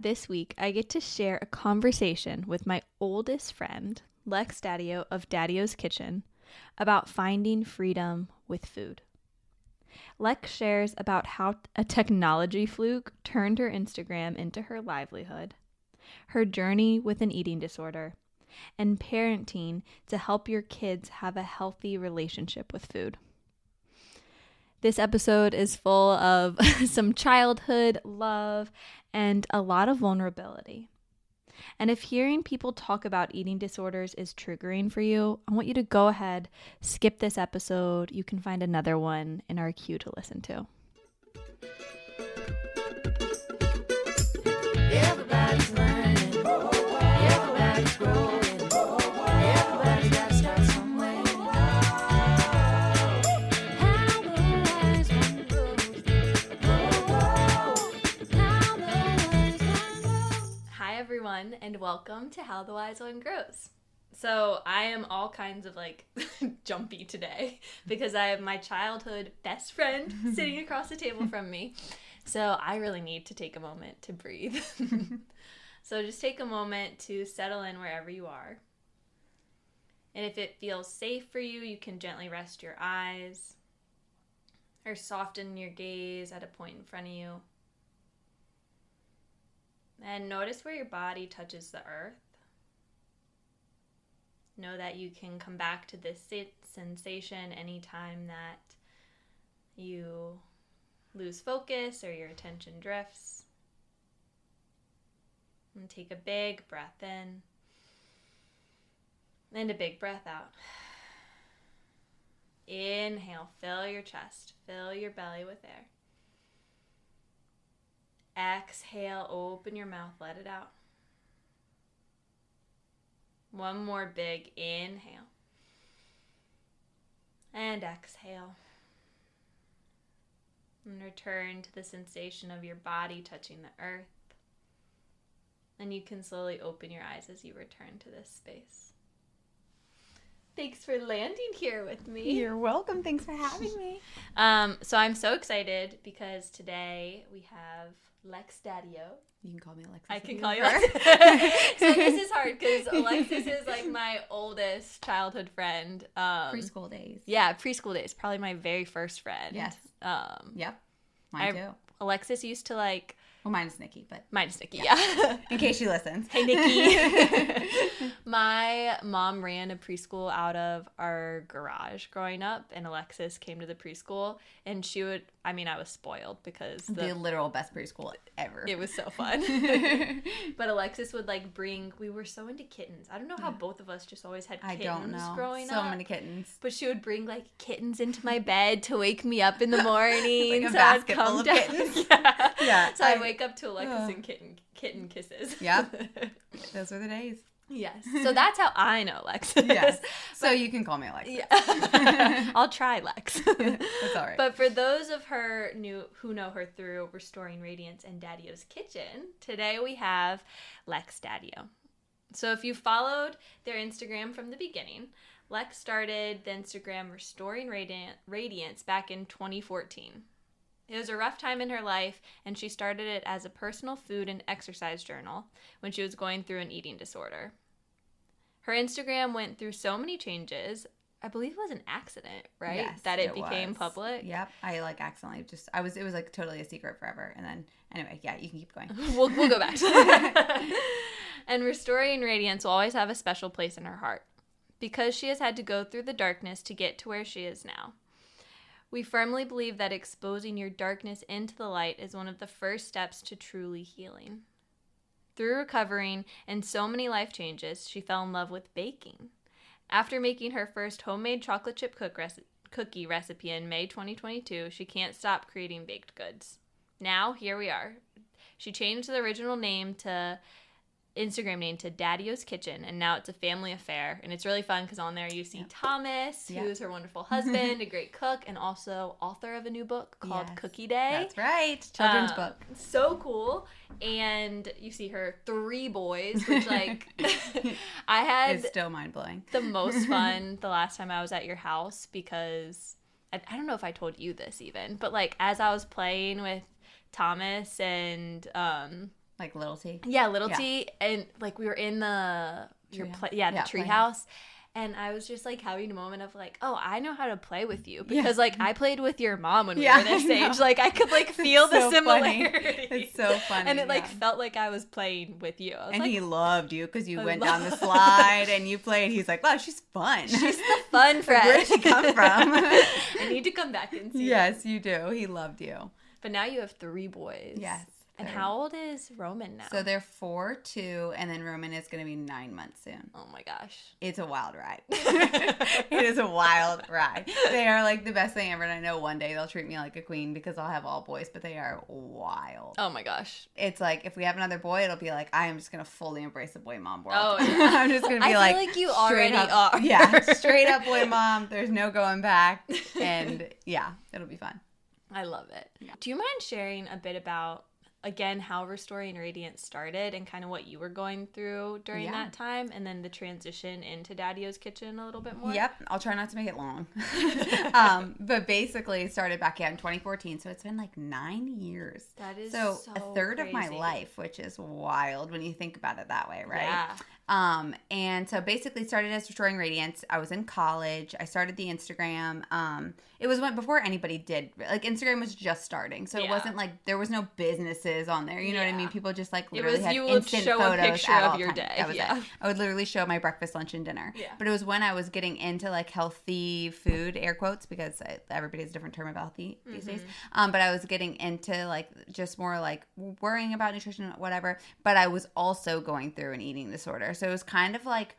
this week I get to share a conversation with my oldest friend, Lex Daddio of Daddio's Kitchen, about finding freedom with food. Lex shares about how a technology fluke turned her Instagram into her livelihood, her journey with an eating disorder, and parenting to help your kids have a healthy relationship with food. This episode is full of some childhood love and a lot of vulnerability. And if hearing people talk about eating disorders is triggering for you, I want you to go ahead, skip this episode. You can find another one in our queue to listen to. Everybody's learning. Everybody's growing. Everybody's got to start somewhere. How the wise one grows. Hi, everyone, and welcome to How the Wise One Grows. So I am all kinds of jumpy today because I have my childhood best friend sitting across the table from me. So I really need to take a moment to breathe. So just take a moment to settle in wherever you are. And if it feels safe for you, you can gently rest your eyes or soften your gaze at a point in front of you. And notice where your body touches the earth. Know that you can come back to this sensation anytime that you lose focus or your attention drifts. And take a big breath in and a big breath out. Inhale, fill your chest, fill your belly with air. Exhale, open your mouth, let it out. One more big inhale. And exhale. And return to the sensation of your body touching the earth. And you can slowly open your eyes as you return to this space. Thanks for landing here with me. You're welcome. Thanks for having me. So I'm so excited because today we have Lex Daddio. You can call me Alexis. I can call you Alexis. So this is hard because Alexis is my oldest childhood friend. Preschool days. Yeah, preschool days. Probably my very first friend. Yes. Yep. Mine too. Alexis used to Well, mine is Nikki, but... Mine is Nikki, yeah. In case she listens. Hey, Nikki. My mom ran a preschool out of our garage growing up, and Alexis came to the preschool, and she would... I was spoiled because... The literal best preschool ever. It was so fun. But Alexis would, bring... We were so into kittens. I don't know how both of us just always had kittens growing up. So many kittens. But she would bring, kittens into my bed to wake me up in the morning. A basket full of kittens. Yeah. So I'd wake up to Alexis and kitten kisses. Yep. Those were the days. Yes. So that's how I know Alexis. Yes. So you can call me Alexis. Yeah. I'll try Lex. That's all right. But for those of who know her through Restoring Radiance and Daddio's Kitchen, today we have Lex Daddio. So if you followed their Instagram from the beginning, Lex started the Instagram Restoring Radiance back in 2014. It was a rough time in her life, and she started it as a personal food and exercise journal when she was going through an eating disorder. Her Instagram went through so many changes. I believe it was an accident, right? Yes, that it became public. Yep. I accidentally it was totally a secret forever. And then anyway, yeah, you can keep going. We'll go back to that. And Restoring Radiance will always have a special place in her heart because she has had to go through the darkness to get to where she is now. We firmly believe that exposing your darkness into the light is one of the first steps to truly healing. Through recovering and so many life changes, she fell in love with baking. After making her first homemade chocolate chip cookie recipe in May 2022, she can't stop creating baked goods. Now, here we are. She changed the original Instagram name to Daddio's Kitchen, and now it's a family affair, and it's really fun because on there you see Thomas, who's her wonderful husband, a great cook, and also author of a new book called Cookie Day. That's right, children's book. So cool. And you see her 3 boys, which I had it's still mind-blowing. The most fun the last time I was at your house because I don't know if I told you this even, but as I was playing with Thomas and Like Little T? Yeah, Little T. And like we were in the tree house. And I was just like having a moment of like, oh, I know how to play with you because like I played with your mom when we were this age. Like I could like feel the similarity. It's so funny. And it like felt like I was playing with you. And like, he loved you because you went down the slide and you played. He's like, wow, she's fun. She's the fun friend. Where did she come from? I need to come back and see. Yes, you do. He loved you. But now you have 3 boys. Yes. And how old is Roman now? So they're 4, 2, and then Roman is going to be 9 months soon. Oh my gosh. It's a wild ride. It is a wild ride. They are like the best thing ever, and I know one day they'll treat me like a queen because I'll have all boys, but they are wild. Oh my gosh. It's like if we have another boy, it'll be like I am just going to fully embrace the boy mom world. Oh, yeah. I'm just going to be I feel like you already are. Yeah, straight up boy mom. There's no going back. And yeah, it'll be fun. I love it. Yeah. Do you mind sharing a bit about, again, how Restoring Radiance started and kind of what you were going through during that time, and then the transition into Daddio's Kitchen a little bit more? Yep. I'll try not to make it long. But basically it started back in 2014, so it's been like 9 years. That is so a third crazy. of my life, which is wild when you think about it that way, right? Yeah. And so basically started as Restoring Radiance. I was in college. I started the Instagram. It was before anybody did, like Instagram was just starting. So it wasn't like, there was no businesses on there. You know what I mean? People just like literally had instant show photos a picture at of all your times. day. That was it. I would literally show my breakfast, lunch, and dinner. Yeah. But it was when I was getting into like healthy food, air quotes, because everybody has a different term of healthy these days. But I was getting into like just more like worrying about nutrition, whatever. But I was also going through an eating disorder. So it was kind of like,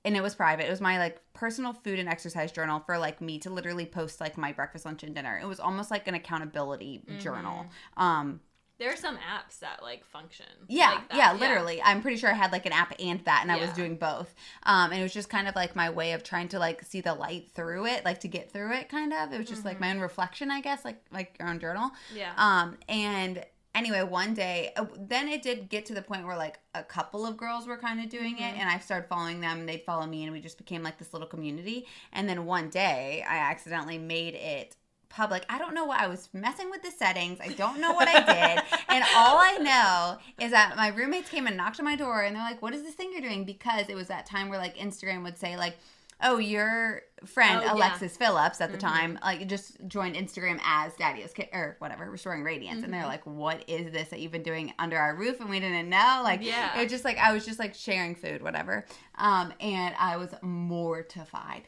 and it was private. It was my like personal food and exercise journal for like me to literally post like my breakfast, lunch, and dinner. It was almost like an accountability journal. There are some apps that like function. Yeah, like that. yeah, literally. I'm pretty sure I had like an app and that, and I was doing both. And it was just kind of like my way of trying to like see the light through it, like to get through it. Kind of. It was just like my own reflection, I guess, like your own journal. Yeah. And anyway, one day, then it did get to the point where like a couple of girls were kind of doing it, and I started following them, and they'd follow me, and we just became like this little community. And then one day, I accidentally made it public. I don't know what I was messing with the settings. I don't know what I did. And all I know is that my roommates came and knocked on my door, and they're like, "What is this thing you're doing?" Because it was that time where like Instagram would say like, "Oh, your friend Alexis Phillips at the time like just joined Instagram as Daddio's Kit or whatever, Restoring Radiance," and they're like, "What is this that you've been doing under our roof and we didn't know?" Like, it was just like I was just like sharing food, whatever. And I was mortified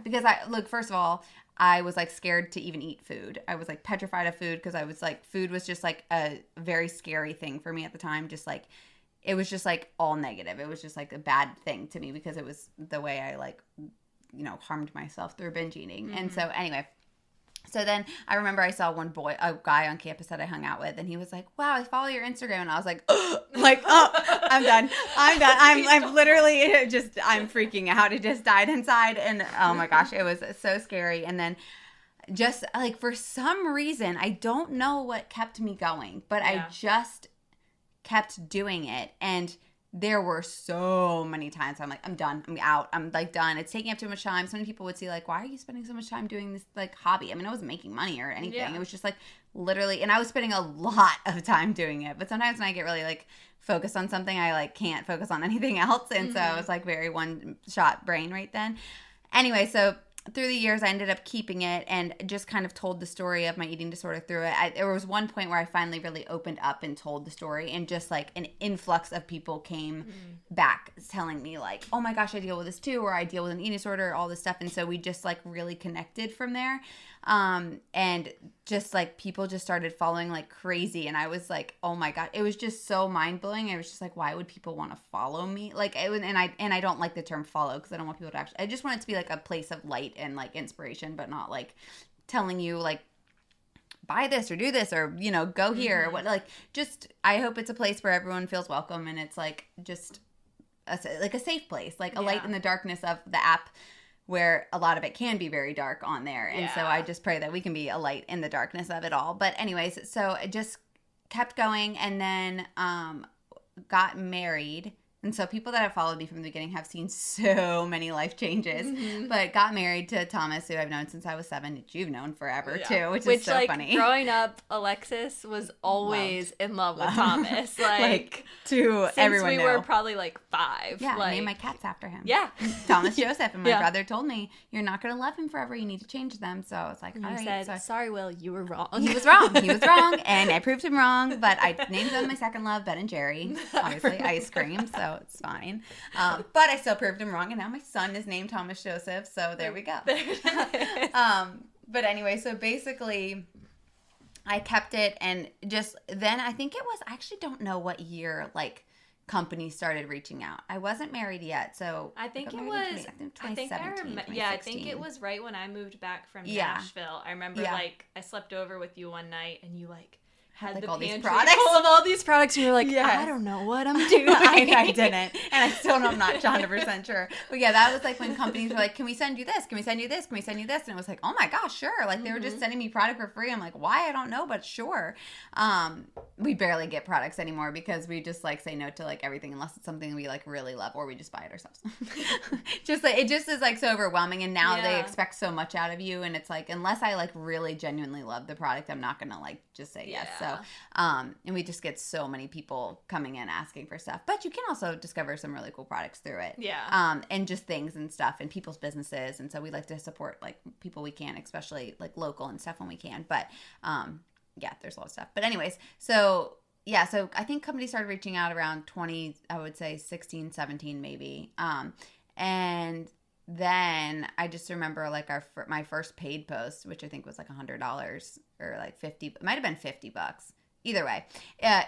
because first of all, I was like scared to even eat food. I was like petrified of food because I was like food was just like a very scary thing for me at the time. Just like it was just like all negative. It was just like a bad thing to me because it was the way I like, harmed myself through binge eating. And so anyway, so then I remember I saw a guy on campus that I hung out with, and he was like, "Wow, I follow your Instagram." And I was like, I'm done. I'm literally I'm freaking out. It just died inside. And oh my gosh, it was so scary. And then just like, for some reason, I don't know what kept me going, but I just kept doing it. And there were so many times I'm like, I'm done. I'm out. I'm like done. It's taking up too much time. So many people would see like, why are you spending so much time doing this like hobby? I mean, I wasn't making money or anything. Yeah. It was just like literally, and I was spending a lot of time doing it. But sometimes when I get really like focused on something, I like can't focus on anything else. And so I was like very one shot brain right then. Anyway, so through the years, I ended up keeping it and just kind of told the story of my eating disorder through it. There was one point where I finally really opened up and told the story, and just like an influx of people came back telling me like, "Oh my gosh, I deal with this too," or "I deal with an eating disorder," all this stuff. And so we just like really connected from there. And just like people just started following like crazy, and I was like, oh my god, it was just so mind-blowing. I was just like, why would people want to follow me? Like it was, and I don't like the term follow because I don't want people to actually, I just want it to be like a place of light and like inspiration, but not like telling you like buy this or do this or go here or what. Like, just I hope it's a place where everyone feels welcome, and it's like just a safe place, like a light in the darkness of the app, where a lot of it can be very dark on there. And so I just pray that we can be a light in the darkness of it all. But anyways, so I just kept going, and then got married And so people that have followed me from the beginning have seen so many life changes. But got married to Thomas, who I've known since I was 7, which you've known forever too, which is so funny. Growing up, Alexis was always in love with Thomas. Like to everyone since we were probably 5. Yeah, I named my cats after him. Yeah. Thomas Joseph. And my brother told me, you're not going to love him forever. You need to change them. So I was like, all right. Said, sorry, Will, you were wrong. He was wrong. He was wrong. And I proved him wrong. But I named them my second love, Ben and Jerry. Obviously, ice cream. So it's fine. But I still proved him wrong, and now my son is named Thomas Joseph, so there we go. But anyway, so basically I kept it, and just then I think it was, I actually don't know what year companies started reaching out. I wasn't married yet, so I think it was 2017. I think it was right when I moved back from Nashville. I remember I slept over with you one night, and you had the all pantry these products full of all these products, and you're like, I don't know what I'm doing. I didn't, and I still know I'm not 100% sure. But yeah, that was when companies were like, can we send you this? Can we send you this? Can we send you this? And it was like, oh my gosh, sure. They were just sending me product for free. I'm like, why? I don't know, but sure. We barely get products anymore because we just say no to everything unless it's something we really love, or we just buy it ourselves. It just is so overwhelming, and now they expect so much out of you, and it's unless I really genuinely love the product, I'm not gonna just say yes. So and we just get so many people coming in asking for stuff, but you can also discover some really cool products through it. And just things and stuff and people's businesses, and so we like to support people we can, especially local and stuff when we can. But there's a lot of stuff. But anyways, so I think companies started reaching out around 20, I would say 16, 17 maybe. And then I just remember my first paid post, which I think was $100 or 50, it might have been $50. Either way,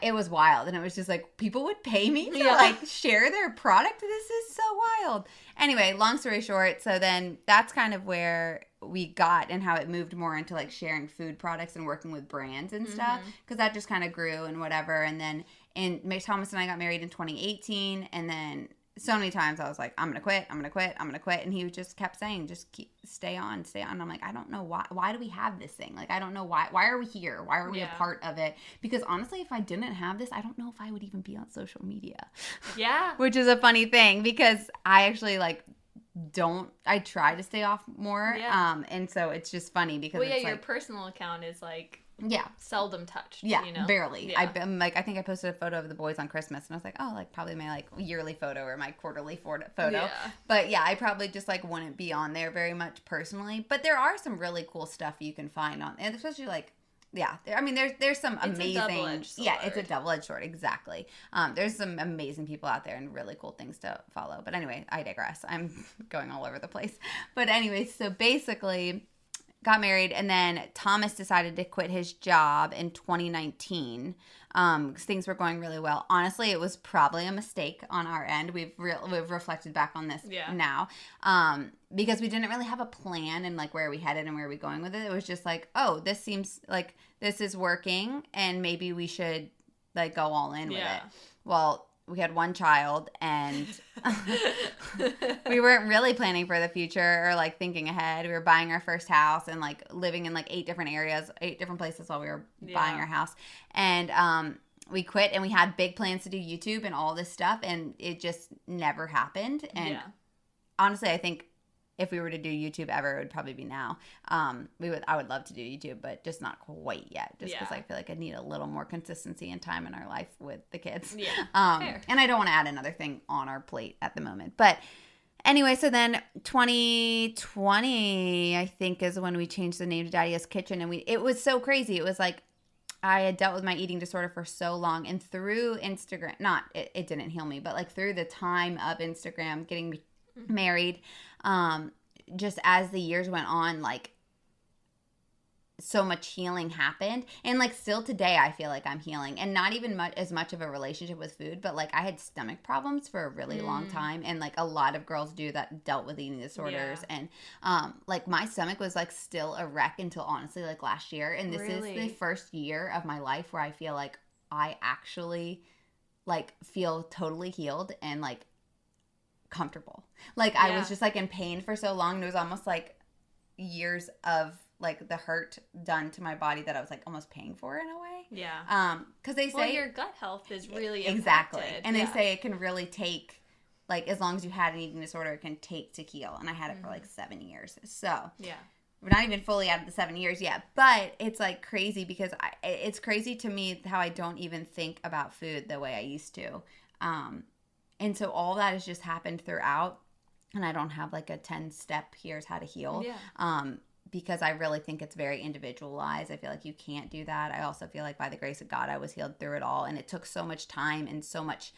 it was wild, and it was just people would pay me to share their product. This is so wild. Anyway, long story short, so then that's kind of where we got and how it moved more into sharing food products and working with brands and stuff, because that just kind of grew and whatever. And then Thomas and I got married in 2018, and then so many times I was like, I'm going to quit. And he just kept saying, just stay on. And I'm like, I don't know why. Why do we have this thing? I don't know why. Why are we here? Why are we a part of it? Because honestly, if I didn't have this, I don't know if I would even be on social media. Yeah. Which is a funny thing because I actually I try to stay off more. Yeah. And so it's just funny because your personal account is seldom touched. Yeah, barely. Yeah. I think I posted a photo of the boys on Christmas, and I was like, oh, probably my yearly photo or my quarterly photo. Yeah. But yeah, I probably just wouldn't be on there very much personally. But there are some really cool stuff you can find on, and especially there's some amazing. It's a double-edged sword. Yeah, it's a double-edged sword. Exactly. There's some amazing people out there and really cool things to follow. But anyway, I digress. I'm going all over the place. But anyway, so basically, got married, and then Thomas decided to quit his job in 2019 because things were going really well. Honestly, it was probably a mistake on our end. We've reflected back on this now because we didn't really have a plan and where we headed and where we going with it. It was just oh, this seems like this is working, and maybe we should go all in with it. Well, we had one child, and we weren't really planning for the future or thinking ahead. We were buying our first house and living in 8 different areas, 8 different places while we were buying our house. And we quit, and we had big plans to do YouTube and all this stuff, and it just never happened. And honestly, I think if we were to do YouTube ever, it would probably be now. I would love to do YouTube, but just not quite yet. Just because I feel I need a little more consistency and time in our life with the kids. Yeah, and I don't want to add another thing on our plate at the moment. But anyway, so then 2020, I think, is when we changed the name to Daddio's Kitchen, and it was so crazy. It was I had dealt with my eating disorder for so long, and through Instagram, it didn't heal me, but through the time of Instagram, getting me married, just as the years went on, so much healing happened, and still today I feel I'm healing, and not even as much of a relationship with food, but I had stomach problems for a really long time, and a lot of girls do that dealt with eating disorders, and my stomach was still a wreck until honestly last year, and this is the first year of my life where I feel I actually feel totally healed and comfortable. I was just in pain for so long, and it was almost years of the hurt done to my body that I was almost paying for in a way. Yeah. Because they say your gut health is really exactly, impacted. and they say it can really take, like, as long as you had an eating disorder, it can take to heal. And I had it for like 7 years. So yeah, we're not even fully out of the 7 years yet, but it's like crazy because it's crazy to me how I don't even think about food the way I used to. And so all that has just happened throughout, and I don't have like a 10-step here's how to heal. Yeah. Because I really think it's very individualized. I feel like you can't do that. I also feel like by the grace of God, I was healed through it all. And it took so much time and so much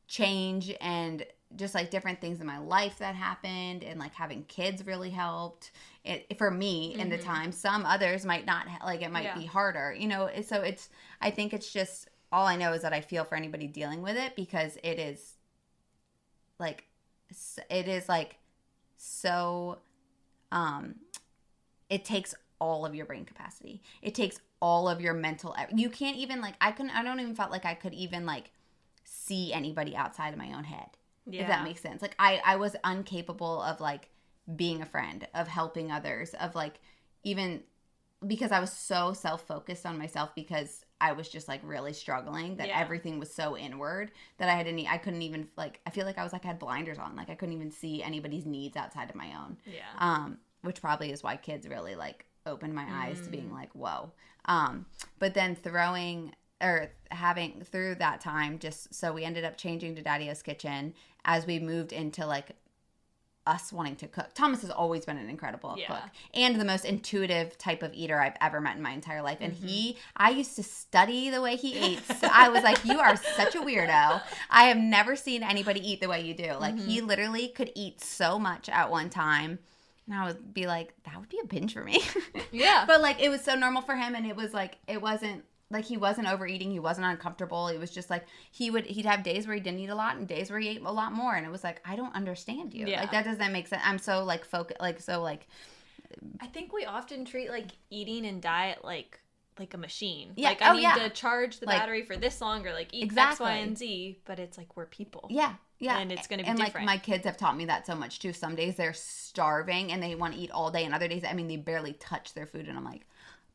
change and just like different things in my life that happened, and like having kids really helped it for me in the time. Some others might not, like it might be harder, you know. So it's, I think it's just, all I know is that I feel for anybody dealing with it, because it is like so it takes all of your brain capacity. It takes all of your mental, you can't even like, I don't even felt like I could even like see anybody outside of my own head. Yeah. If that makes sense. Like I was incapable of like being a friend, of helping others, of like, even because I was so self-focused on myself, because I was just like really struggling, that everything was so inward that I couldn't even like, I feel like I was like, I had blinders on. Like I couldn't even see anybody's needs outside of my own. Yeah. Which probably is why kids really like opened my eyes to being like, whoa. But then having through that time, just so we ended up changing to Daddio's Kitchen as we moved into like us wanting to cook. Thomas has always been an incredible cook and the most intuitive type of eater I've ever met in my entire life. And I used to study the way he ate. So I was like, you are such a weirdo. I have never seen anybody eat the way you do. Like he literally could eat so much at one time. And I would be like, that would be a binge for me. Yeah. But like, it was so normal for him. And it was like, it wasn't like, he wasn't overeating. He wasn't uncomfortable. It was just like, he'd have days where he didn't eat a lot and days where he ate a lot more. And it was like, I don't understand you. Yeah. Like, that doesn't make sense. I'm so like I think we often treat like eating and diet like a machine. Yeah. Like I need to charge the battery for this long, or like eat X, Y, and Z. But it's like, we're people. Yeah. Yeah. And it's going to be different. different. Like, my kids have taught me that so much, too. Some days they're starving and they want to eat all day. And other days, I mean, they barely touch their food. And I'm like,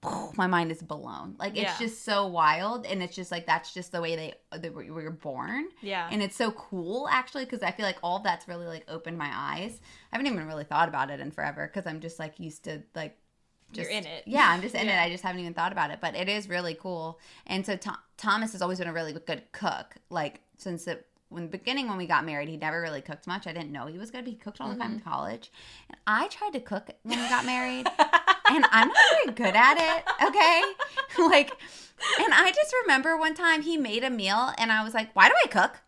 oh, my mind is blown. Like, it's just so wild. And it's just like, that's just the way we were born. Yeah. And it's so cool, actually, because I feel like all that's really, like, opened my eyes. I haven't even really thought about it in forever, because I'm just, like, used to, like, you're in it. Yeah, I'm just in it. I just haven't even thought about it. But it is really cool. And so Thomas has always been a really good cook. Like, since in the beginning when we got married, he never really cooked much. I didn't know he was good, but he cooked all the time in college. And I tried to cook when we got married, and I'm not very good at it, okay? Like, and I just remember one time he made a meal, and I was like, why do I cook?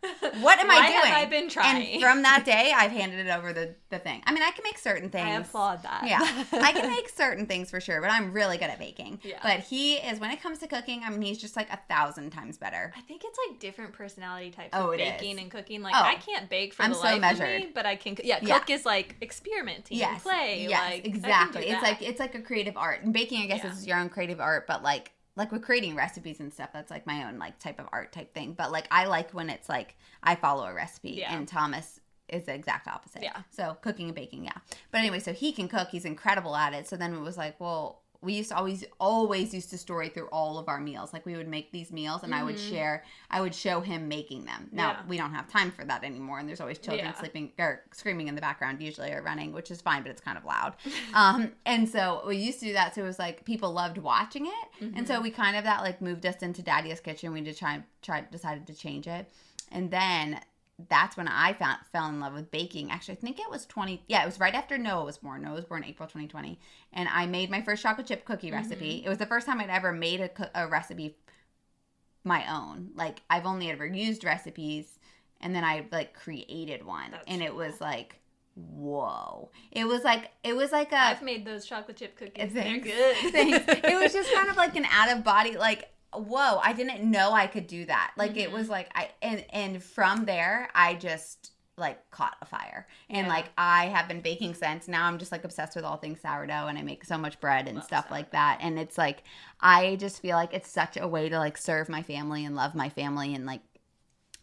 What am I doing? Why have I been trying? And from that day, I've handed it over the thing. I mean, I can make certain things. I applaud that. Yeah. I can make certain things for sure, but I'm really good at baking. Yeah. But he is, when it comes to cooking, I mean, he's just like 1,000 times better. I think it's like different personality types of baking and cooking. Like, Oh, I can't bake for the life of me, but I can. Cook is like experimenting, play. Yes, like, exactly. It's like a creative art. And baking, I guess, is your own creative art, but like with creating recipes and stuff, that's like my own like type of art type thing. But like, I like when it's like I follow a recipe, and Thomas is the exact opposite. Yeah. So cooking and baking, But anyway, so he can cook. He's incredible at it. So then it was like, well, we used to always used to story through all of our meals. Like, we would make these meals, and I would show him making them. Now, we don't have time for that anymore, and there's always children sleeping or screaming in the background usually, or running, which is fine, but it's kind of loud. And so we used to do that. So it was like, people loved watching it. And so we kind of, that like moved us into Daddio's Kitchen. We did decided to change it. And then that's when I fell in love with baking. Actually, I think it was it was right after Noah was born. Noah was born April 2020. And I made my first chocolate chip cookie recipe. It was the first time I'd ever made a recipe my own. Like, I've only ever used recipes, and then I like created one. It was like, whoa. It was like a... I've made those chocolate chip cookies. They're good. Thanks. It was just kind of like an out of body, like, whoa, I didn't know I could do that. Like, it was like, and from there, I just like caught a fire. And like, I have been baking since. Now I'm just like obsessed with all things sourdough, and I make so much bread and stuff like that. And it's like, I just feel like it's such a way to like serve my family and love my family. And like,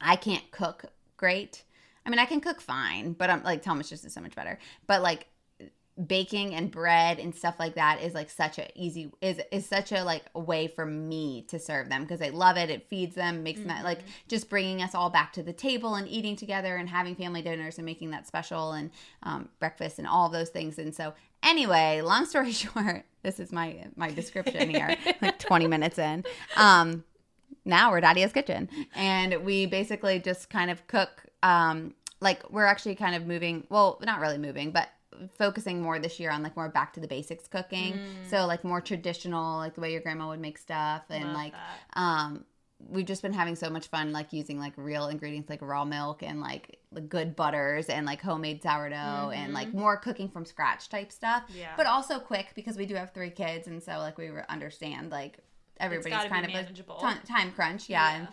I can't cook great. I mean, I can cook fine, but I'm like, Thomas just is so much better. But like, baking and bread and stuff like that is like such a easy is such a like way for me to serve them because they love it. It feeds them, makes them like just bringing us all back to the table and eating together and having family dinners and making that special and breakfast and all of those things. And so anyway, long story short, this is my description here, like 20 minutes in. Now we're Daddio's Kitchen, and we basically just kind of cook. Like we're actually kind of moving. Well, not really moving, but focusing more this year on like more back to the basics cooking. So like more traditional, like the way your grandma would make stuff, and like we've just been having so much fun like using like real ingredients like raw milk and like the good butters and like homemade sourdough and like more cooking from scratch type stuff. Yeah. But also quick because we do have 3 kids, and so like we understand like everybody's kind of a time crunch. Yeah.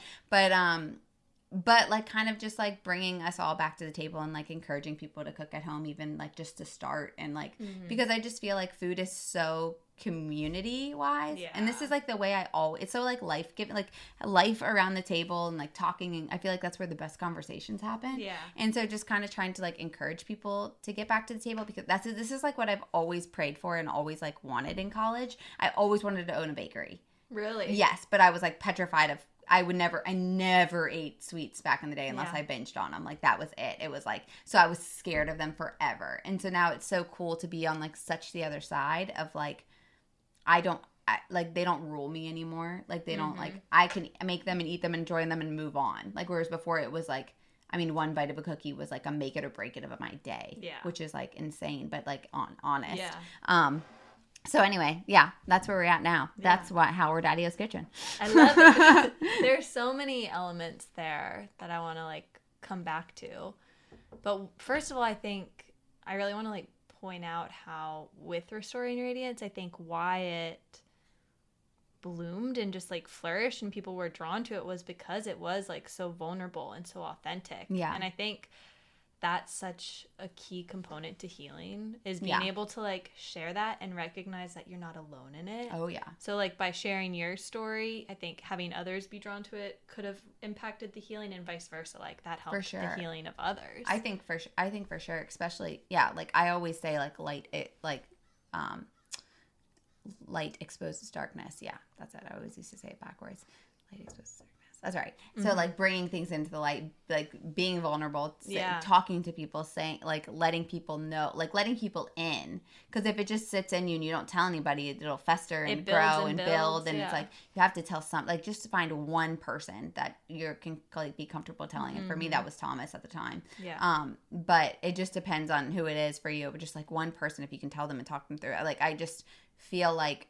But like kind of just like bringing us all back to the table and like encouraging people to cook at home, even like just to start. And like because I just feel like food is so community wise, and this is like the way I always, it's so like life giving, like life around the table and like talking, and I feel like that's where the best conversations happen. And so just kind of trying to like encourage people to get back to the table, because this is like what I've always prayed for and always like wanted in college. I always wanted to own a bakery. Really? Yes, but I was like petrified of, I never ate sweets back in the day unless I binged on them. Like that was it. It was like, so I was scared of them forever. And so now it's so cool to be on like such the other side of like, like they don't rule me anymore. Like they don't like, I can make them and eat them, enjoy them and move on. Like whereas before it was like, I mean, one bite of a cookie was like a make it or break it of my day. Yeah. Which is like insane, but like honest. Yeah. So anyway, yeah, that's where we're at now. Yeah. That's how we're Daddio's Kitchen. I love it. There's so many elements there that I want to like come back to. But first of all, I think I really want to like point out how with Restoring Radiance, I think why it bloomed and just like flourished and people were drawn to it was because it was like so vulnerable and so authentic. Yeah. And I think that's such a key component to healing is being able to like share that and recognize that you're not alone in it. Oh yeah. So like by sharing your story, I think having others be drawn to it could have impacted the healing, and vice versa. Like that helped the healing of others. I think for sure, especially like I always say like light exposes darkness. Yeah, that's it. I always used to say it backwards. Light exposes darkness. That's right. So like bringing things into the light, like being vulnerable, talking to people, saying like letting people know, like letting people in. Because if it just sits in you and you don't tell anybody, it'll fester and grow and build. And it's like you have to tell like just to find one person that you can like be comfortable telling. And for me, that was Thomas at the time. Yeah. But it just depends on who it is for you. But just like one person, if you can tell them and talk them through it. Like I just feel like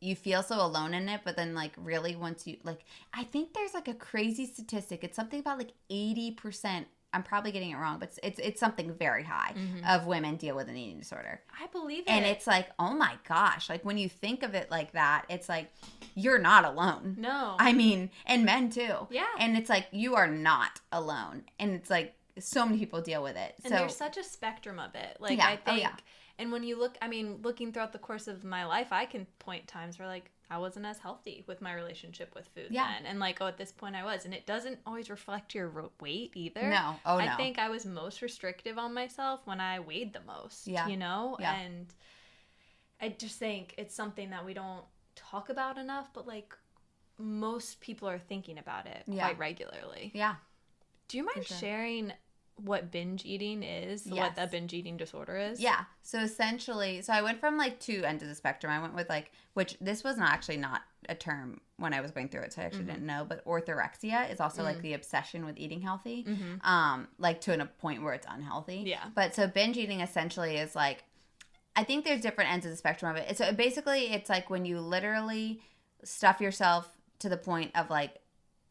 you feel so alone in it, but then like really once you like, I think there's like a crazy statistic. It's something about like 80%. I'm probably getting it wrong, but it's something very high of women deal with an eating disorder. I believe it. And it's like, oh my gosh, like when you think of it like that, it's like you're not alone. No. I mean, and men too. Yeah. And it's like you are not alone. And it's like so many people deal with it. And there's such a spectrum of it. Like I think and when you look, I mean, looking throughout the course of my life, I can point times where, like, I wasn't as healthy with my relationship with food then. And, like, at this point I was. And it doesn't always reflect your weight either. No. Oh, no. I think I was most restrictive on myself when I weighed the most, you know? Yeah. And I just think it's something that we don't talk about enough, but, like, most people are thinking about it quite regularly. Yeah. Do you mind sharing what binge eating is, what the binge eating disorder is? Yeah. So essentially, I went from like 2 ends of the spectrum. I went with like, which this was not a term when I was going through it, so I actually didn't know, but orthorexia is also like the obsession with eating healthy, like to a point where it's unhealthy. Yeah. But so binge eating essentially is like, I think there's different ends of the spectrum of it. So basically it's like when you literally stuff yourself to the point of like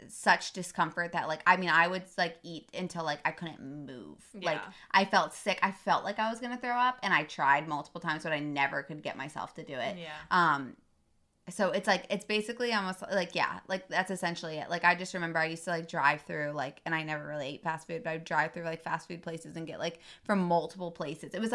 such discomfort that like I would like eat until like I couldn't move. Like I felt sick. I felt like I was gonna throw up, and I tried multiple times, but I never could get myself to do it. Yeah. so it's like, it's basically almost like, yeah, like that's essentially it. Like I just remember I used to like drive through like, and I never really ate fast food, but I would drive through like fast food places and get like from multiple places. It was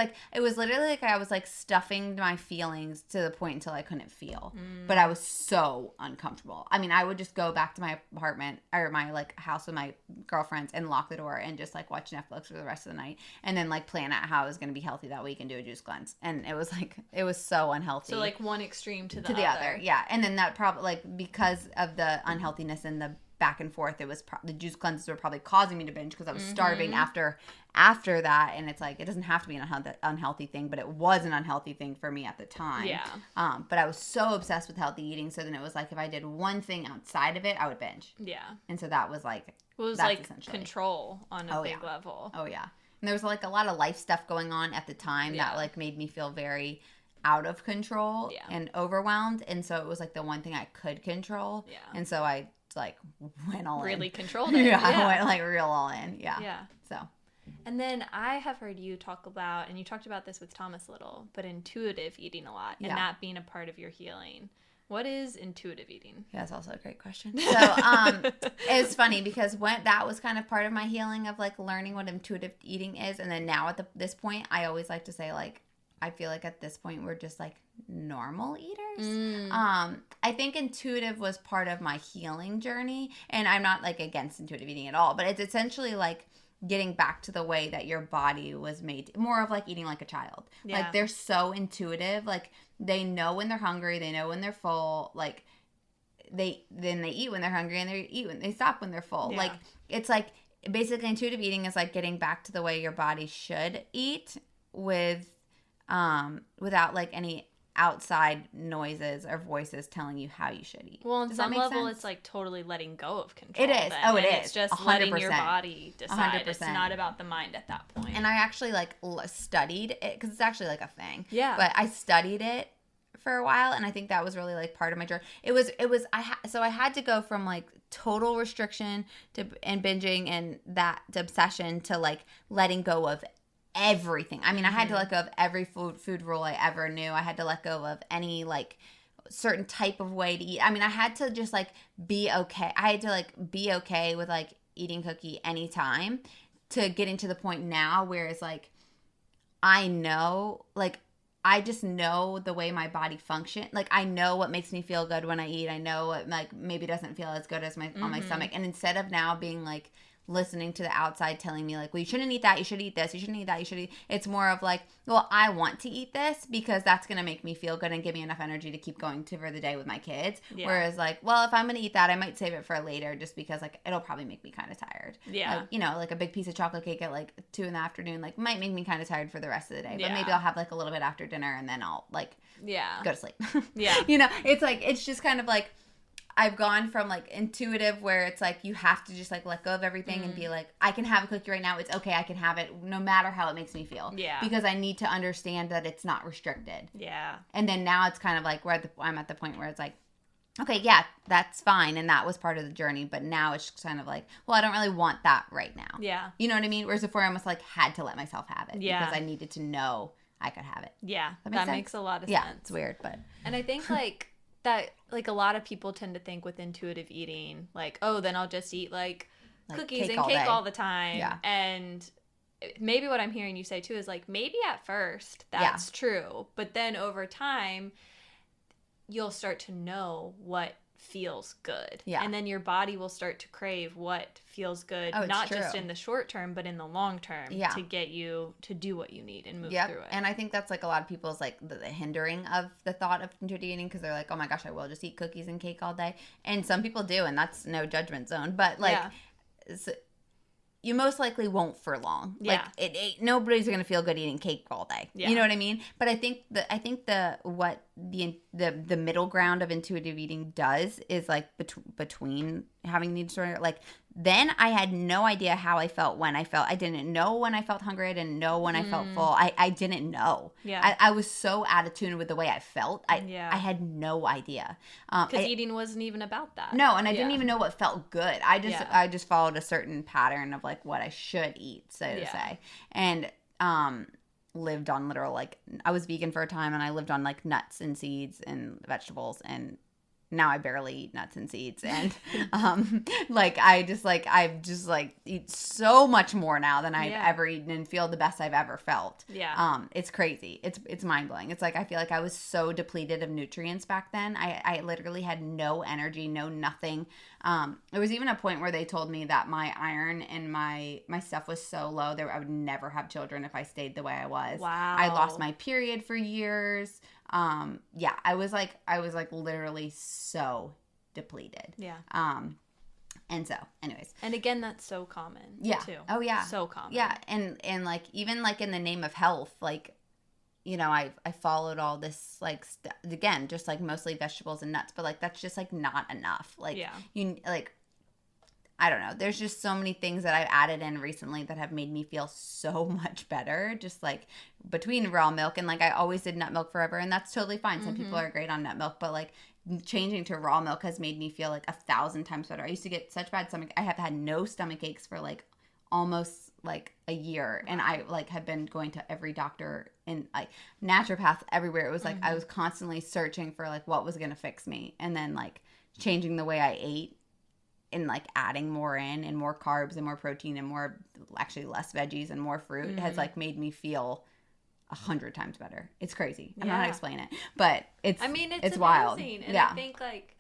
literally like I was like stuffing my feelings to the point until I couldn't feel. But I was so uncomfortable. I mean, I would just go back to my apartment or my like house with my girlfriends and lock the door and just like watch Netflix for the rest of the night, and then like plan out how I was going to be healthy that week and do a juice cleanse. And it was so unhealthy. So like one extreme to the other. Yeah. And then that probably like because of the unhealthiness and the back and forth, it was the juice cleanses were probably causing me to binge because I was starving after that. And it's like, it doesn't have to be an unhealthy thing, but it was an unhealthy thing for me at the time. Yeah. But I was so obsessed with healthy eating. So then it was like, if I did one thing outside of it, I would binge. Yeah. And so that was like, it was like control on a big level. Oh yeah. And there was like a lot of life stuff going on at the time that like made me feel very out of control and overwhelmed. And so it was like the one thing I could control. Yeah. And so I like went all in. Really controlled it. I went like real all in. Yeah. Yeah. So. And then I have heard you talk about, and you talked about this with Thomas Little, but intuitive eating a lot and that being a part of your healing. What is intuitive eating? Yeah, that's also a great question. So it's funny because when that was kind of part of my healing of like learning what intuitive eating is. And then now at this point, I always like to say like, I feel like at this point we're just like normal eaters. I think intuitive was part of my healing journey, and I'm not like against intuitive eating at all, but it's essentially like getting back to the way that your body was made, more of like eating like a child. Yeah. Like they're so intuitive, like they know when they're hungry, they know when they're full, like they eat when they're hungry and they eat when they stop when they're full. Yeah. Like it's like basically intuitive eating is like getting back to the way your body should eat without like any outside noises or voices telling you how you should eat. Well, on some level, it's like totally letting go of control. It is. Then. Oh, it and is. It's just 100%. letting your body decide. 100%. It's not about the mind at that point. And I actually like studied it because it's actually like a thing. Yeah. But I studied it for a while, and I think that was really like part of my journey. So I had to go from like total restriction and binging and that to obsession to like letting go of everything. I mean, I had to let go of every food rule I ever knew. I had to let go of any like certain type of way to eat. I mean, I had to just like be okay. I had to like be okay with like eating cookie anytime to getting to the point now where it's like I know, like I just know the way my body functions. Like I know what makes me feel good when I eat. I know what like maybe doesn't feel as good as on my stomach. And instead of now being like listening to the outside telling me like, well, you shouldn't eat that, you should eat this, you shouldn't eat that, you should eat, it's more of like, well, I want to eat this because that's going to make me feel good and give me enough energy to keep going for the day with my kids. Yeah. Whereas like, well, if I'm going to eat that, I might save it for later just because like it'll probably make me kind of tired. Yeah. Like, you know, like a big piece of chocolate cake at like 2 p.m. like might make me kind of tired for the rest of the day, but maybe I'll have like a little bit after dinner and then I'll like go to sleep. Yeah. You know, it's like, it's just kind of like, I've gone from like intuitive where it's like you have to just like let go of everything and be like, I can have a cookie right now. It's okay. I can have it no matter how it makes me feel. Yeah. Because I need to understand that it's not restricted. Yeah. And then now it's kind of like I'm at the point where it's like, okay, yeah, that's fine. And that was part of the journey. But now it's just kind of like, well, I don't really want that right now. Yeah. You know what I mean? Whereas before I almost like had to let myself have it. Yeah. Because I needed to know I could have it. Yeah. That makes a lot of sense. Yeah, it's weird, but. And I think like that, like a lot of people tend to think with intuitive eating, like, oh, then I'll just eat like cookies and cake all the time. Yeah. And maybe what I'm hearing you say too is like, maybe at first that's true, but then over time you'll start to know what feels good. Yeah. And then your body will start to crave what feels good, not just in the short term, but in the long term to get you to do what you need and move through it. And I think that's like a lot of people's like the hindering of the thought of intuitive eating because they're like, oh my gosh, I will just eat cookies and cake all day. And some people do, and that's no judgment zone. But like, you most likely won't for long. Yeah. Like nobody's going to feel good eating cake all day. Yeah. You know what I mean? But I think what the middle ground of intuitive eating does is like between having the disorder, like then I had no idea how I felt when I felt. I didn't know when I felt hungry. I didn't know when I felt full. I didn't know. Yeah. I was so out of tune with the way I felt. I had no idea. Because eating wasn't even about that. No, and I didn't even know what felt good. I just followed a certain pattern of like what I should eat, so to say. And lived on literal like I was vegan for a time and I lived on like nuts and seeds and vegetables and now I barely eat nuts and seeds. And, I've just eat so much more now than I've ever eaten and feel the best I've ever felt. Yeah. It's crazy. It's mind blowing. It's like, I feel like I was so depleted of nutrients back then. I literally had no energy, no nothing. There was even a point where they told me that my iron and my stuff was so low that I would never have children if I stayed the way I was. Wow. I lost my period for years. I was literally so depleted. Yeah. And so, anyways. And again, that's so common. Yeah. Too. Oh, yeah. So common. Yeah. And like, even like in the name of health, like, you know, I followed all this, like, again, just like mostly vegetables and nuts, but like, that's just like not enough. Like, I don't know. There's just so many things that I've added in recently that have made me feel so much better. Just like between raw milk and like I always did nut milk forever, and that's totally fine. Some people are great on nut milk, but like changing to raw milk has made me feel like 1,000 times better. I used to get such bad stomach. I have had no stomach aches for like almost like a year, and I like have been going to every doctor and like naturopaths everywhere. It was like I was constantly searching for like what was going to fix me, and then like changing the way I ate. And like adding more in and more carbs and more protein and more actually less veggies and more fruit has like made me feel 100 times better. It's crazy. I don't know how to explain it, but it's wild. And I think like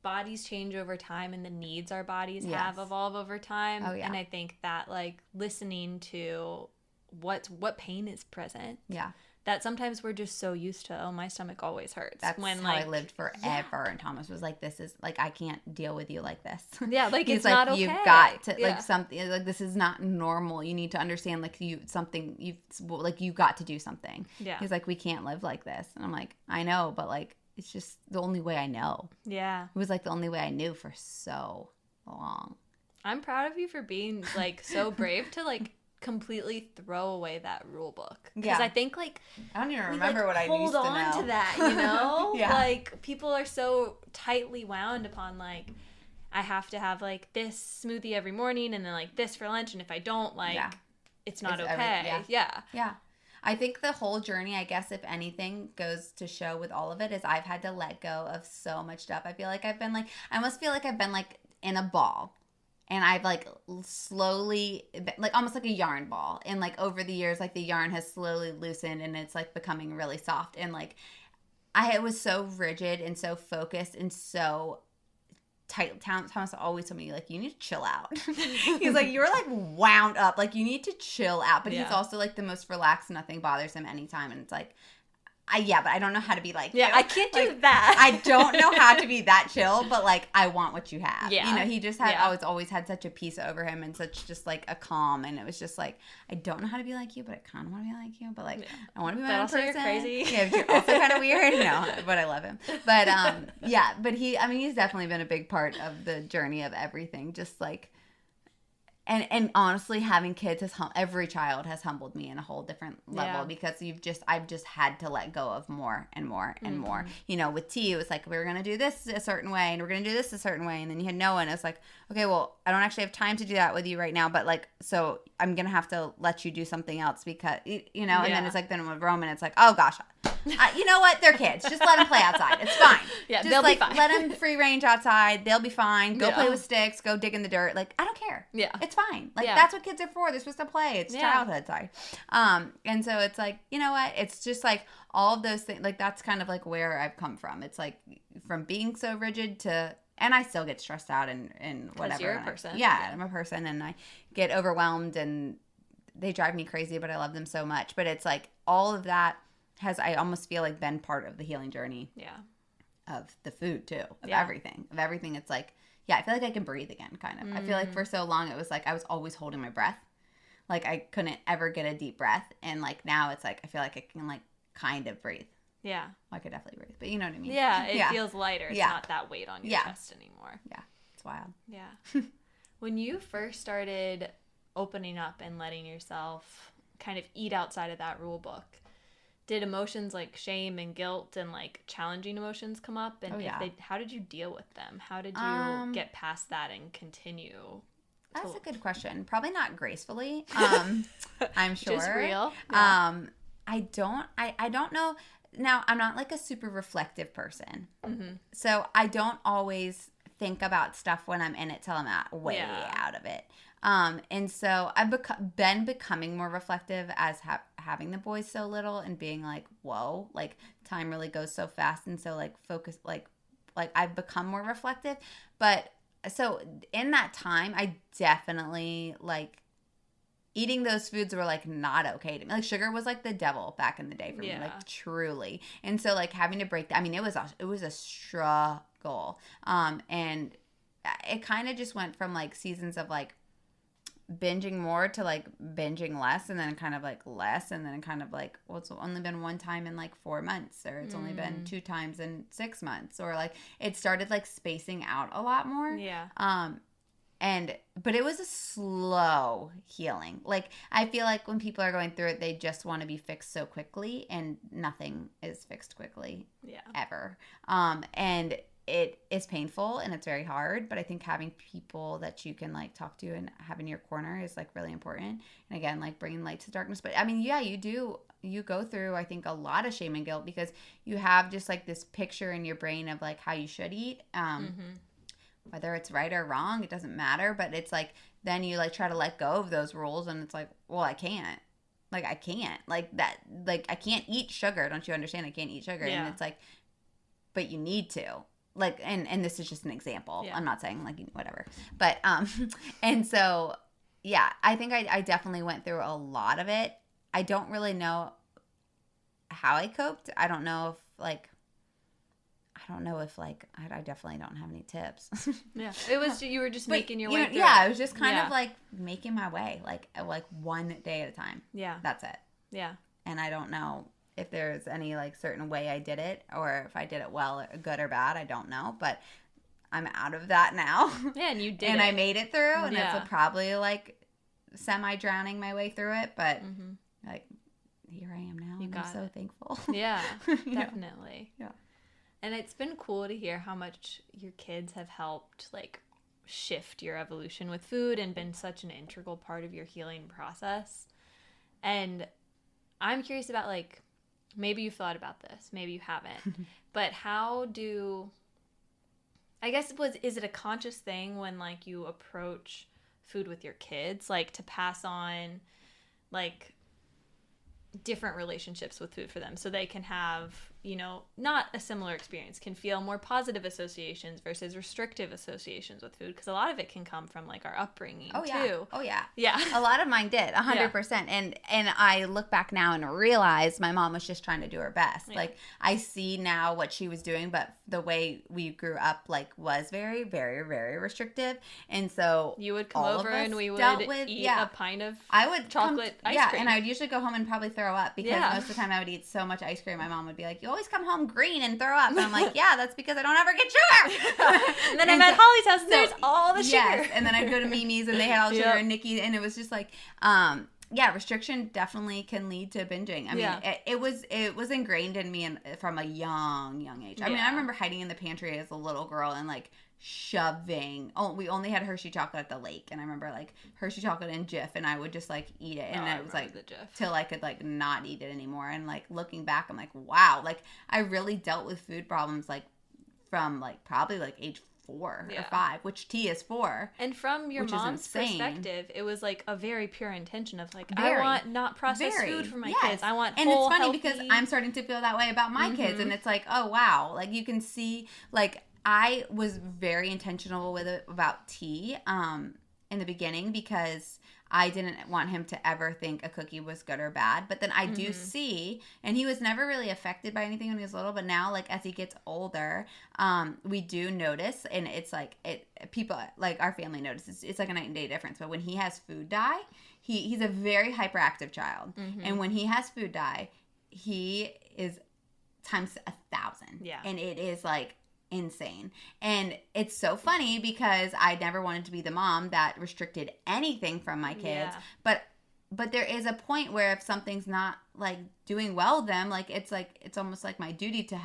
bodies change over time and the needs our bodies have evolve over time. Oh, yeah. And I think that like listening to what pain is present. Yeah. That sometimes we're just so used to, oh, my stomach always hurts. That's how I lived forever. Yeah. And Thomas was like, this is, like, I can't deal with you like this. Yeah, like, He's it's like, not okay. You've got to, like, something, like, this is not normal. You need to understand, like, you got to do something. Yeah. He's like, we can't live like this. And I'm like, I know, but, like, it's just the only way I know. Yeah. It was, like, the only way I knew for so long. I'm proud of you for being, like, so brave to, like, completely throw away that rule book, because I think like I don't even remember what I used to know. Hold on to that, you know. Yeah. Like people are so tightly wound upon like I have to have like this smoothie every morning and then like this for lunch, and if I don't, like it's not okay. Yeah. I think the whole journey, I guess, if anything, goes to show with all of it is I've had to let go of so much stuff. I almost feel like I've been like in a ball. And I've, like, slowly, like, almost like a yarn ball. And, like, over the years, like, the yarn has slowly loosened and it's, like, becoming really soft. And, like, I was so rigid and so focused and so tight. Thomas always told me, like, you need to chill out. He's like, you're, like, wound up. Like, you need to chill out. But he's also, like, the most relaxed. Nothing bothers him anytime. And it's, like, but I don't know how to be like you. I can't do like, that. I don't know how to be that chill, but like I want what you have. Yeah. You know, he just had always had such a peace over him and such just like a calm, and it was just like I don't know how to be like you, but I kind of want to be like you, but like I want to be my own person. You're crazy. Yeah, but you're also kind of weird. No, but I love him. But but he's definitely been a big part of the journey of everything. Just like. And honestly, having kids every child has humbled me in a whole different level because I've just had to let go of more and more and more. You know, with T, it was like we were gonna do this a certain way and we're gonna do this a certain way, and then you had Noah, and it's like, okay, well, I don't actually have time to do that with you right now, but like, so I'm gonna have to let you do something else because you know. And then it's like then with Roman, it's like, oh gosh, you know what? They're kids. Just let them play outside. It's fine. Yeah, just they'll like be fine. let them free range outside. They'll be fine. Go play with sticks. Go dig in the dirt. Like I don't care. Yeah. It's fine. Like that's what kids are for. They're supposed to play. It's childhood. Sorry. And so it's like, you know what? It's just like all of those things. Like that's kind of like where I've come from. It's like from being so rigid to, and I still get stressed out and whatever. You're a person. I'm a person, and I get overwhelmed, and they drive me crazy, but I love them so much. But it's like all of that has, I almost feel like, been part of the healing journey. Yeah. Of the food too. Of everything. It's like, I feel like I can breathe again, kind of. I feel like for so long it was like I was always holding my breath. Like I couldn't ever get a deep breath. And like now it's like I feel like I can like kind of breathe. Yeah. Well, I could definitely breathe, but you know what I mean? Yeah, it feels lighter. It's not that weight on your chest anymore. Yeah. It's wild. Yeah. When you first started opening up and letting yourself kind of eat outside of that rule book, did emotions like shame and guilt and like challenging emotions come up? And how did you deal with them? How did you get past that and continue? That's a good question. Probably not gracefully. I'm sure. Just real. Yeah. I don't know. now I'm not like a super reflective person. Mm-hmm. So I don't always think about stuff when I'm in it till I'm way out of it. And so I've been becoming more reflective as having the boys so little and being like, whoa, like time really goes so fast. And so like focus, like I've become more reflective. But so in that time, I definitely like eating those foods were like not okay to me. Like sugar was like the devil back in the day for me, like truly. And so like having to break that, I mean, it was a struggle. And it kind of just went from like seasons of like binging more to like binging less, and then kind of like less, and then kind of like, well, it's only been one time in like 4 months, or it's only been 2 times in 6 months, or like it started like spacing out a lot more. But it was a slow healing. Like I feel like when people are going through it, they just want to be fixed so quickly, and nothing is fixed quickly ever. And it is painful and it's very hard, but I think having people that you can like talk to and have in your corner is like really important. And again, like bringing light to darkness. But I mean, you go through, I think, a lot of shame and guilt because you have just like this picture in your brain of like how you should eat. Whether it's right or wrong, it doesn't matter. But it's like, then you like try to let go of those rules, and it's like, well, I can't. Like, I can't. Like that, like I can't eat sugar. Don't you understand? I can't eat sugar. And it's like, but you need to. Like, and this is just an example. I'm not saying like whatever, but and so I think I definitely went through a lot of it. I don't really know how I coped. I don't know if I definitely don't have any tips. It was, you were just making your way through it. I was just kind of like making my way, like one day at a time. That's it. And I don't know if there's any like certain way I did it, or if I did it well, good or bad, I don't know. But I'm out of that now. And you did and it. I made it through, and it's probably like semi-drowning my way through it. But like, here I am now, and I'm so thankful. Definitely. And it's been cool to hear how much your kids have helped like shift your evolution with food and been such an integral part of your healing process. And I'm curious about like, maybe you've thought about this, maybe you haven't, but is it a conscious thing when like you approach food with your kids, like to pass on like different relationships with food for them so they can have, you know, not a similar experience, can feel more positive associations versus restrictive associations with food, because a lot of it can come from like our upbringing too. A lot of mine did 100%. And I look back now and realize my mom was just trying to do her best. Like I see now what she was doing, but the way we grew up like was very, very, very restrictive. And so you would come over and we would eat a pint of chocolate ice cream. And I would usually go home and probably throw up, because most of the time I would eat so much ice cream. My mom would be like, you always come home green and throw up. And I'm like, yeah, that's because I don't ever get sugar. And then I'm at Holly's house and there's all the sugar. Yes, and then I'd go to Mimi's and they had all the sugar, and Nikki, and it was just like, restriction definitely can lead to binging. I mean, it was ingrained in me from a young age. I mean, I remember hiding in the pantry as a little girl and like shoving. Oh, we only had Hershey chocolate at the lake, and I remember like Hershey chocolate and Jif, and I would just like eat it, and it was like till I could like not eat it anymore. And like looking back, I'm like, wow, like I really dealt with food problems like from like probably like age 4 or 5, which T is 4. And from your mom's perspective, it was like a very pure intention of like, I want not processed food for my kids. I want whole, and it's funny healthy... because I'm starting to feel that way about my kids, and it's like, oh wow, like you can see like. I was very intentional with it about tea in the beginning, because I didn't want him to ever think a cookie was good or bad. But then I do see, and he was never really affected by anything when he was little, but now like as he gets older, we do notice, and it's like people like our family notices, it's like a night and day difference. But when he has food dye, he's a very hyperactive child, and when he has food dye, he is times 1,000, and it is like insane. And it's so funny because I never wanted to be the mom that restricted anything from my kids, but there is a point where if something's not like doing well with them, like it's almost like my duty to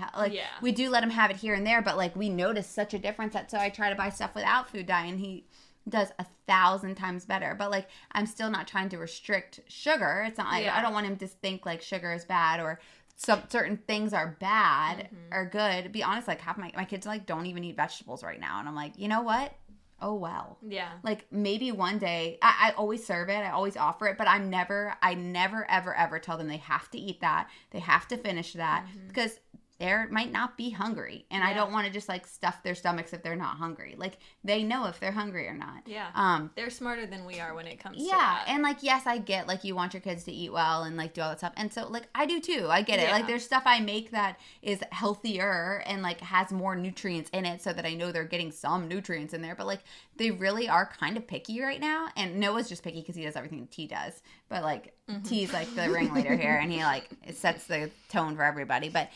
we do let him have it here and there, but like we notice such a difference that so I try to buy stuff without food dye, and he does 1,000 times better. But like I'm still not trying to restrict sugar. It's not like I don't want him to think like sugar is bad or some certain things are bad or good. Be honest, like half my kids like don't even eat vegetables right now, and I'm like, you know what? Oh well. Yeah. Like maybe one day I always serve it, I always offer it, but I never ever tell them they have to eat that, they have to finish that because they might not be hungry, and I don't want to just like stuff their stomachs if they're not hungry. Like they know if they're hungry or not. Yeah. They're smarter than we are when it comes to that. Yeah, and like yes, I get like you want your kids to eat well and like do all that stuff, and so like I do too. I get it. Like there's stuff I make that is healthier and like has more nutrients in it, so that I know they're getting some nutrients in there. But like they really are kind of picky right now, and Noah's just picky because he does everything T does. But like T's like the ringleader here, and he like sets the tone for everybody. But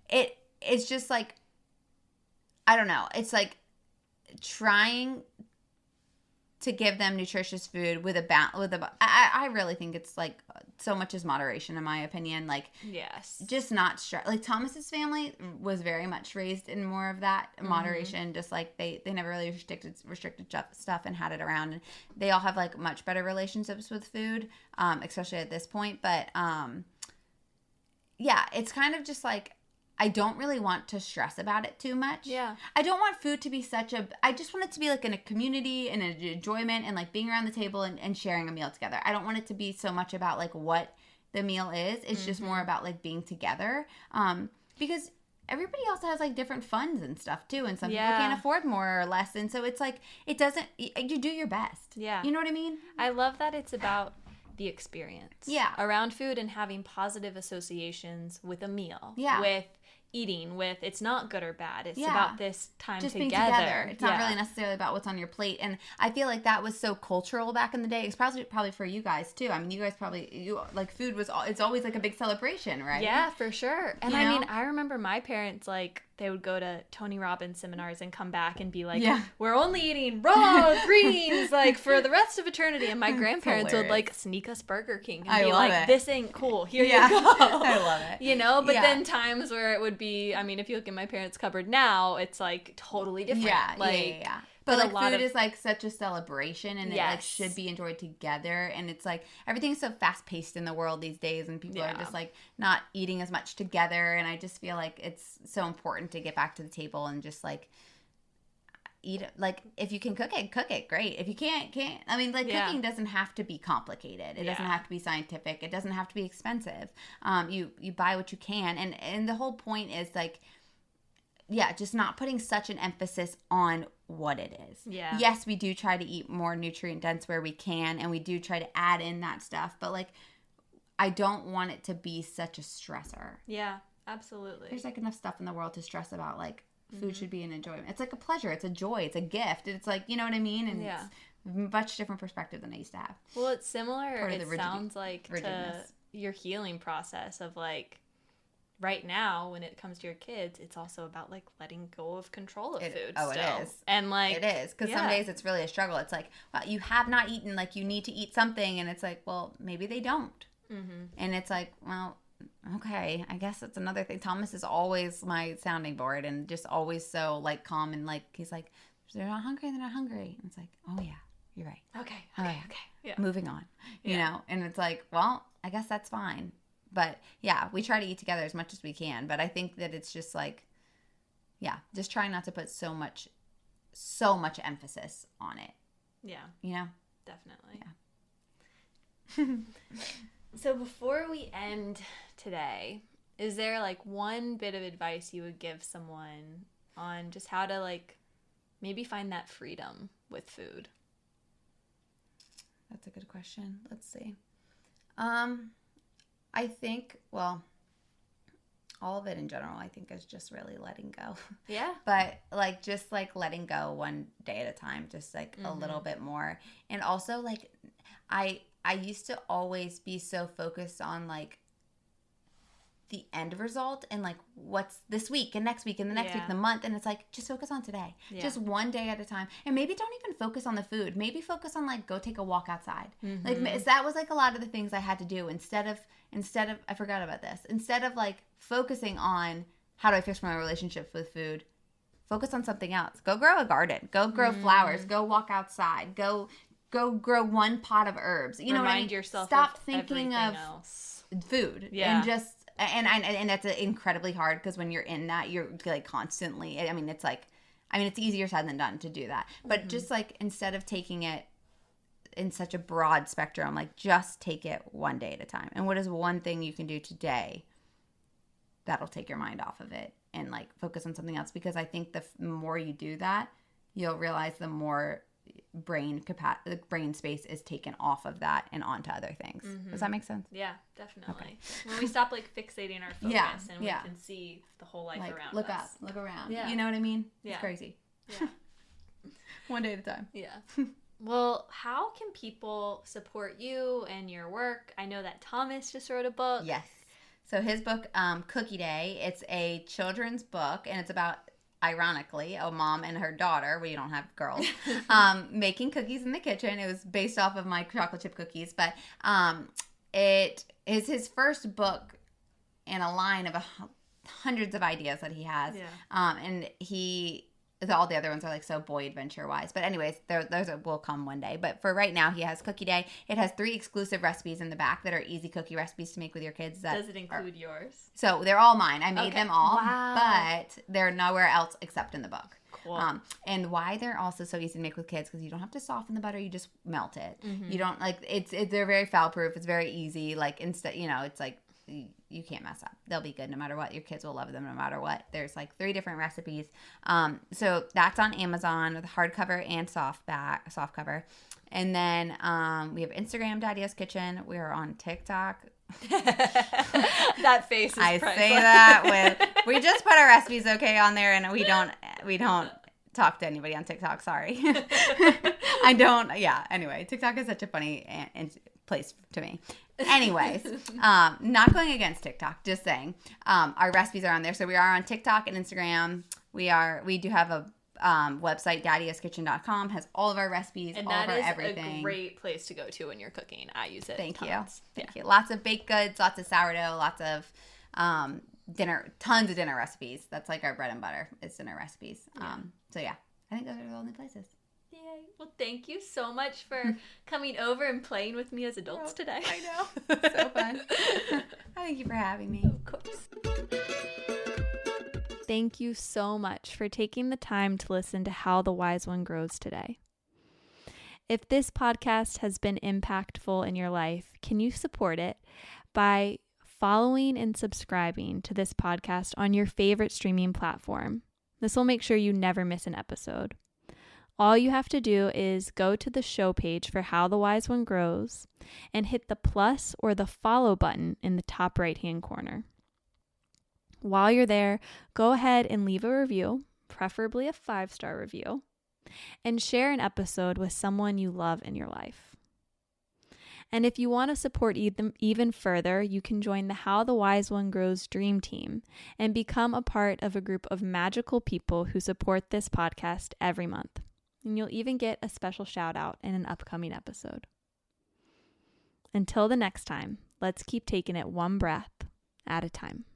it's just like, I don't know. It's like trying to give them nutritious food with I really think it's like so much is moderation in my opinion. Like, yes, just not stress. Like Thomas's family was very much raised in more of that moderation. Just like they never really restricted stuff and had it around. And they all have like much better relationships with food, especially at this point. But yeah, it's kind of just like, I don't really want to stress about it too much. Yeah. I don't want food to be I just want it to be like in a community and an enjoyment and like being around the table and sharing a meal together. I don't want it to be so much about like what the meal is. It's just more about like being together. Because everybody also has like different funds and stuff too. And some people can't afford more or less. And so it's like, you do your best. Yeah. You know what I mean? I love that it's about the experience. Yeah. Around food and having positive associations with a meal. Yeah. With eating, with it's not good or bad. It's Yeah. about this time just together. being together. It's not really necessarily about what's on your plate. And I feel like that was so cultural back in the day. It's probably for you guys too. I mean, you guys like food it's always like a big celebration, right? Yeah, for sure. And You I know? mean, I remember my parents, like, they would go to Tony Robbins seminars and come back and be like, Yeah. we're only eating raw greens, like, for the rest of eternity. And my That's grandparents would, hilarious. like, sneak us Burger King and I be love like, it. this ain't cool. Here Yeah. you go. I love it. You know? But Yeah. then times where it would be, I mean, if you look in my parents' cupboard now, it's, like, totally different. Yeah, like, yeah. But But a like lot food of- is like such a celebration, and it like Yes. should be enjoyed together. And it's like everything's so fast paced in the world these days, and people are Yeah. just like not eating as much together. And I just feel like it's so important to get back to the table and just like eat it. Like if you can cook it, great. If you can't. I mean, like Yeah. cooking doesn't have to be complicated. It doesn't Yeah. have to be scientific. It doesn't have to be expensive. You buy what you can, and the whole point is like, yeah, just not putting such an emphasis on what it is. Yeah. Yes, we do try to eat more nutrient dense where we can, and we do try to add in that stuff, but like I don't want it to be such a stressor. Yeah, absolutely. There's like enough stuff in the world to stress about. Like food should be an enjoyment. It's like a pleasure. It's a joy. It's a gift. It's like, you know what I mean? And Yeah. it's a much different perspective than I used to have. Well, it's similar, Part of it the sounds like, to rigidness. your healing process of, like, right now, when it comes to your kids, it's also about, like, letting go of control of food oh, it still. is. And, like... It is. Because some days it's really a struggle. It's like, well, you have not eaten. Like, you need to eat something. And it's like, well, maybe they don't. Mm-hmm. And it's like, well, okay, I guess that's another thing. Thomas is always my sounding board and just always so, like, calm. And, like, he's like, if they're not hungry, they're not hungry. And it's like, oh, yeah, you're right. Okay. All right. Yeah. Moving on. You Yeah. know? And it's like, well, I guess that's fine. But yeah, we try to eat together as much as we can. But I think that it's just like, yeah, just try not to put so much emphasis on it. Yeah, You know? definitely. Yeah. So before we end today, is there, like, one bit of advice you would give someone on just how to, like, maybe find that freedom with food? That's a good question. Let's see. I think, well, all of it in general, I think, is just really letting go. Yeah. But, like, just, like, letting go one day at a time, just, like, a little bit more. And also, like, I used to always be so focused on, like, the end result and, like, what's this week and next week and the next week and the month. And it's like, just focus on today. Yeah. Just one day at a time. And maybe don't even focus on the food. Maybe focus on, like, go take a walk outside. Like, that was, like, a lot of the things I had to do instead of, I forgot about this. Instead of, like, focusing on how do I fix my relationships with food, focus on something else. Go grow a garden. Go grow flowers. Go walk outside. Go grow one pot of herbs. You know what I mean? Remind yourself Stop of thinking everything of else. food. Yeah. And just and that's incredibly hard because when you're in that, you're like constantly. It's easier said than done to do that. But just like instead of taking it in such a broad spectrum, like just take it one day at a time. And what is one thing you can do today that'll take your mind off of it and like focus on something else? Because I think the more you do that, you'll realize the more brain space is taken off of that and onto other things. Does that make sense? Yeah, definitely. Okay. When we stop like fixating our focus and we can see the whole life around look us. Up, look around. Yeah. You know what I mean? Yeah. It's crazy. Yeah. One day at a time. Yeah. Well, how can people support you and your work? I know that Thomas just wrote a book. Yes. So his book, Cookie Day, it's a children's book, and it's about, ironically, a mom and her daughter, we don't have girls, making cookies in the kitchen. It was based off of my chocolate chip cookies, but it is his first book in a line of hundreds of ideas that he has. Yeah. And all the other ones are like so boy adventure wise. But anyways, those will come one day. But for right now, he has Cookie Day. It has 3 exclusive recipes in the back that are easy cookie recipes to make with your kids. Does it include yours? So they're all mine. I made them all. Wow. But they're nowhere else except in the book. Cool. And why they're also so easy to make with kids, because you don't have to soften the butter, you just melt it. You don't they're very foul proof. It's very easy. Like instead, it's like you can't mess up. They'll be good no matter what. Your kids will love them no matter what. There's like 3 different recipes. So that's on Amazon with hardcover and soft cover. And then we have Instagram, Daddio's Kitchen. We are on TikTok. That face is priceless. I say that we just put our recipes on there, and we don't talk to anybody on TikTok. Sorry. I don't. Yeah. Anyway, TikTok is such a funny place to me. Anyways, not going against TikTok, just saying. Our recipes are on there. So we are on TikTok and Instagram. We do have a website, daddioskitchen.com, has all of our recipes, and all of our everything. And that is a great place to go to when you're cooking. I use it. Thank you. Lots of baked goods, lots of sourdough, lots of tons of dinner recipes. That's like our bread and butter. It's dinner recipes. So yeah, I think those are the only places. Yay. Well, thank you so much for coming over and playing with me as adults today. I know. So fun. Thank you for having me. Of course. Thank you so much for taking the time to listen to How the Wise One Grows today. If this podcast has been impactful in your life, can you support it by following and subscribing to this podcast on your favorite streaming platform? This will make sure you never miss an episode. All you have to do is go to the show page for How the Wise One Grows and hit the plus or the follow button in the top right-hand corner. While you're there, go ahead and leave a review, preferably a 5-star review, and share an episode with someone you love in your life. And if you want to support even further, you can join the How the Wise One Grows Dream Team and become a part of a group of magical people who support this podcast every month. And you'll even get a special shout out in an upcoming episode. Until the next time, let's keep taking it one breath at a time.